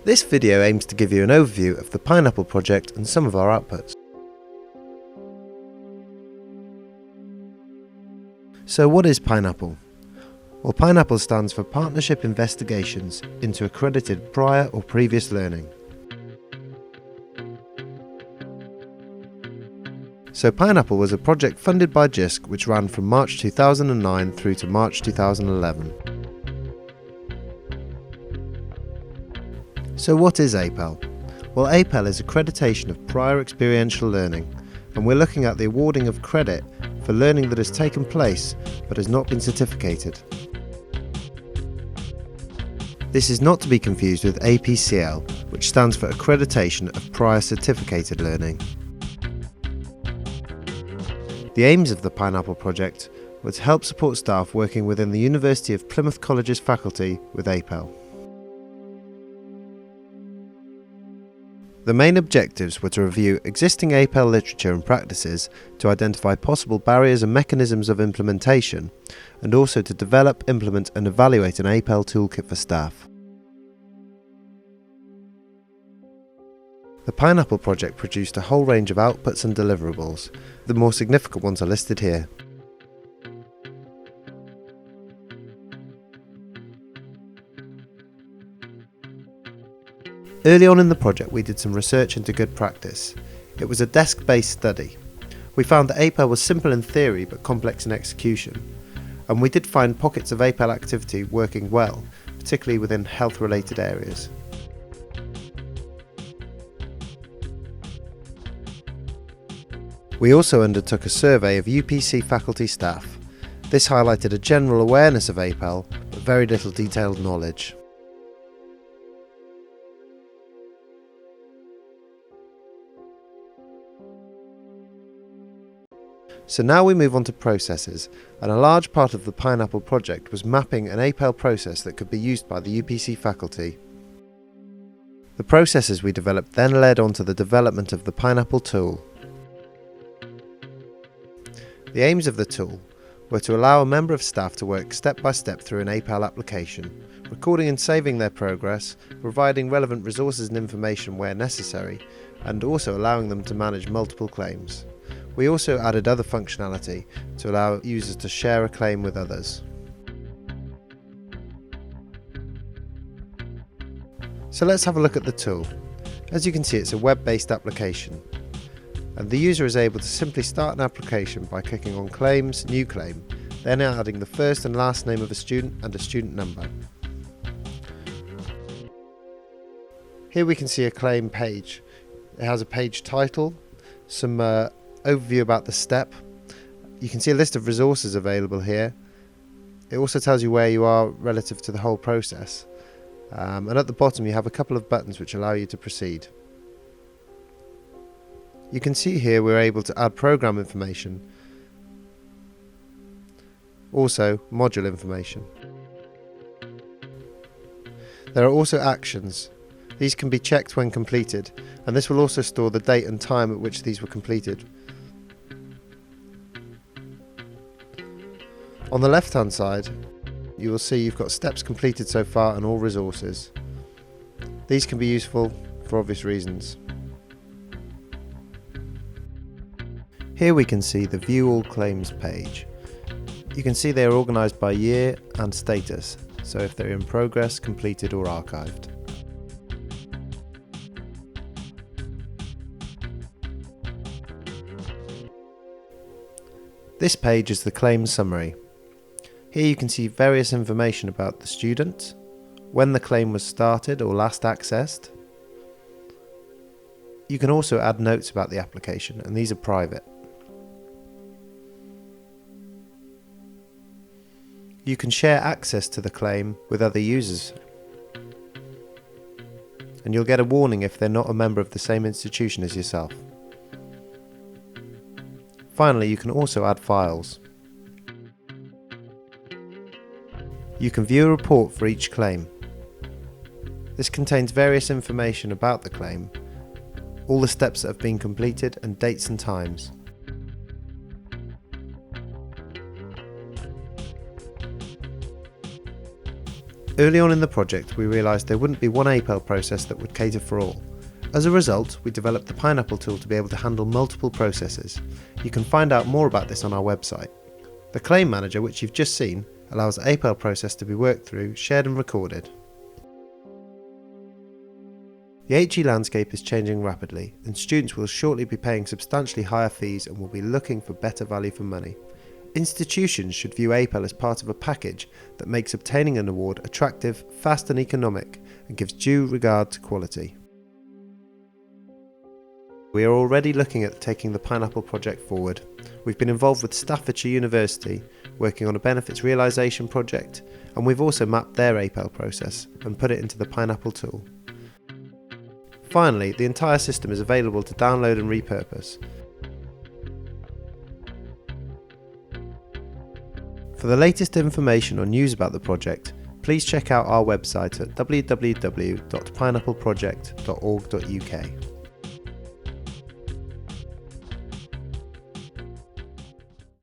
This video aims to give you an overview of the Pineapple project and some of our outputs. So what is Pineapple? Well, Pineapple stands for Partnership Investigations into Accredited Prior or Previous Learning. So Pineapple was a project funded by JISC which ran from March 2009 through to March 2011. So what is APEL? Well, APEL is accreditation of prior experiential learning, and we're looking at the awarding of credit for learning that has taken place but has not been certificated. This is not to be confused with APCL, which stands for Accreditation of Prior Certificated Learning. The aims of the Pineapple project were to help support staff working within the University of Plymouth College's faculty with APEL. The main objectives were to review existing APEL literature and practices to identify possible barriers and mechanisms of implementation, and also to develop, implement and evaluate an APEL toolkit for staff. The Pineapple project produced a whole range of outputs and deliverables. The more significant ones are listed here. Early on in the project we did some research into good practice. It was a desk-based study. We found that APEL was simple in theory but complex in execution, and we did find pockets of APEL activity working well, particularly within health-related areas. We also undertook a survey of UPC faculty staff. This highlighted a general awareness of APEL, but very little detailed knowledge. So now we move on to processes, and a large part of the Pineapple project was mapping an APEL process that could be used by the UPC faculty. The processes we developed then led on to the development of the Pineapple tool. The aims of the tool were to allow a member of staff to work step by step through an APEL application, recording and saving their progress, providing relevant resources and information where necessary, and also allowing them to manage multiple claims. We also added other functionality to allow users to share a claim with others. So let's have a look at the tool. As you can see, it's a web-based application, and the user is able to simply start an application by clicking on Claims, New Claim, then adding the first and last name of a student and a student number. Here we can see a claim page. It has a page title, some overview about the step. You can see a list of resources available here. It also tells you where you are relative to the whole process. And at the bottom you have a couple of buttons which allow you to proceed. You can see here we're able to add program information, also module information. There are also actions. These can be checked when completed, and this will also store the date and time at which these were completed. On the left hand side you will see you've got steps completed so far and all resources. These can be useful for obvious reasons. Here we can see the View All Claims page. You can see they are organised by year and status, so if they're in progress, completed or archived. This page is the claim summary. Here you can see various information about the student, when the claim was started or last accessed. You can also add notes about the application, and these are private. You can share access to the claim with other users, and you'll get a warning if they're not a member of the same institution as yourself. Finally, you can also add files. You can view a report for each claim. This contains various information about the claim, all the steps that have been completed and dates and times. Early on in the project, we realised there wouldn't be one APEL process that would cater for all. As a result, we developed the Pineapple tool to be able to handle multiple processes. You can find out more about this on our website. The Claim Manager, which you've just seen, allows the APEL process to be worked through, shared and recorded. The HE landscape is changing rapidly, and students will shortly be paying substantially higher fees and will be looking for better value for money. Institutions should view APEL as part of a package that makes obtaining an award attractive, fast and economic, and gives due regard to quality. We are already looking at taking the Pineapple project forward. We've been involved with Staffordshire University, working on a benefits realisation project, and we've also mapped their APEL process and put it into the Pineapple tool. Finally, the entire system is available to download and repurpose. For the latest information or news about the project, please check out our website at www.pineappleproject.org.uk.